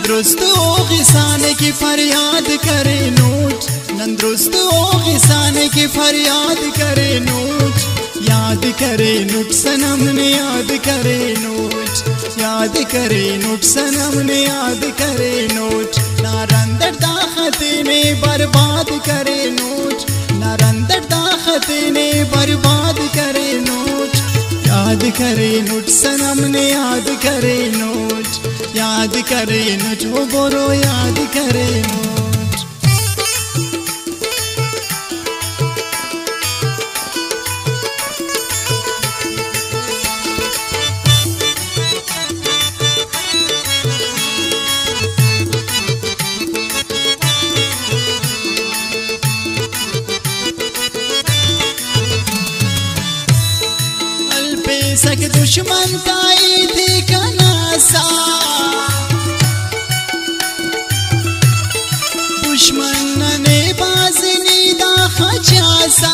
नंदुरुस्त हो किसाने की फरियाद करे नोट, नंदुरुस्त हो किसाने की फरियाद करे नोट, याद करे नोट सनम ने याद करे नोट, याद करे नोट सनम ने याद करे नोट, नारंदर दाखते ने बर्बाद करे नोट, नारंदर दाखते ने बर्बाद करे नोट, याद करे नोट सनम ने याद करे नोट, याद करे नोट वो बोरो याद करे नोट। सक दुश्मन ताई थी कनासा, दुश्मन ने बाजनी दा खचासा,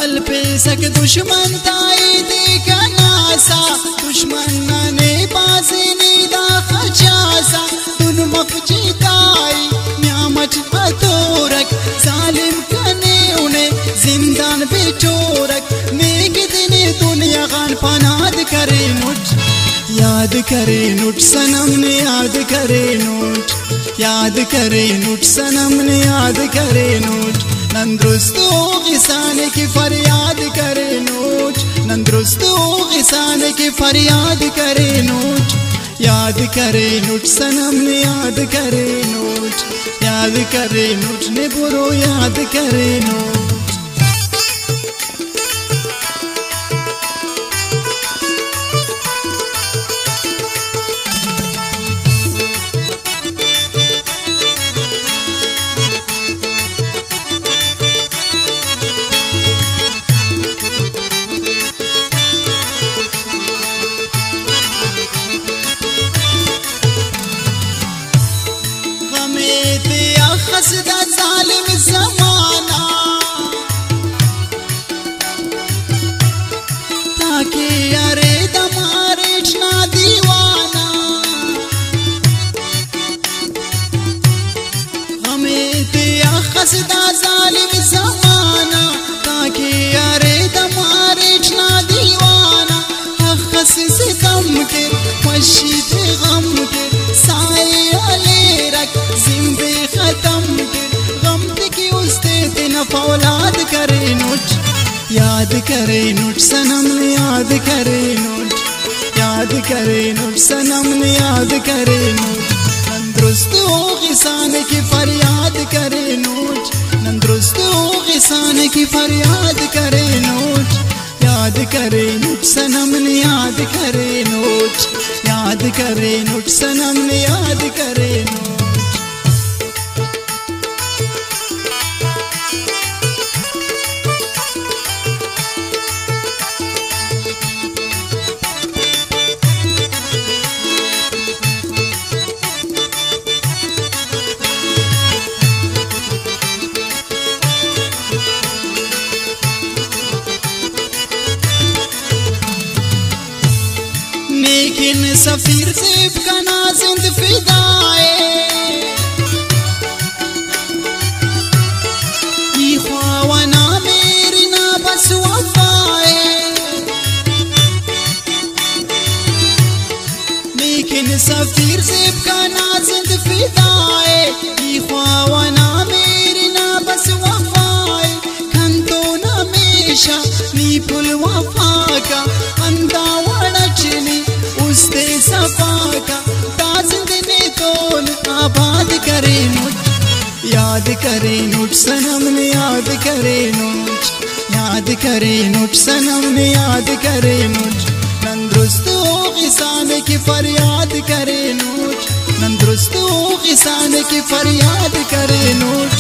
अल्पे सक दुश्मन ताई थी कनासा, दुश्मन ने बाजनी दा खचासा, तुन मकचिताई न्यामत अतोरक जालिम कने उन्हें जिंदान पे चोरक, नेक दिन दुनिया खान पनाद करे नोट, याद करे नोट सनम ने याद करे नोट, याद करे नोट सनम ने याद करे नोट, नंदुरुस्त हो किसाने की फरियाद करे नोट, नंदुरुस्त हो किसाने की फरियाद करे नोट, याद करे नोट सनम ने याद करे नोट, याद करे नोट ने बुरो याद करे नोट। हसदा जालिम ज़माना ताकि अरे दमारे ना दीवाना, हमें दिया हसदा जालिम ज़माना ताकि अरे दमारे ना दीवाना, हस से गम के मशीद गम के साए अले रख जिंदे खत्म के गम की उस्ते दिन फौलाद करे नोट, याद करे नोट सनम ने याद करे नोट, याद करे नोट सनम ने याद करे नोट, नंदुरुस्त हो किसाने की फरियाद करे नोट, नंदुरुस्त हो किसाने की फरियाद करे नोट, याद करे नोट सनम ने याद करे नोट, याद करे नोट सनम ने याद करे नोट। लेकिन सफीर सेब का नाजिंद फिदाए, ये ख्वाना मेरी ना बस वफाए, लेकिन सफीर सेब का नाजिंद फिदाए, ये ख्वाना मेरी ना बस वफाए, खंतो ना मेशा नी पुल वफा का अंदा वड़चनी उस्ते सफा का ताज़िंदने तोन आबाद करे नोट, याद करे नोट सनम ने याद करे नोट, याद करे नोट सनम ने याद करे नोट, नंदुरुस्त हो किसाने की फरियाद करे नोट, नंदुरुस्त हो किसाने की फरियाद करे नोट,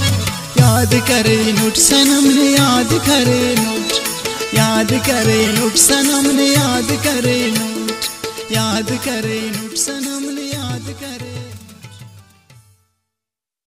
याद करे नोट सनम ने याद करे नोट, याद करे नोट सनम ने याद करे नोट, याद करे नोट सनम ने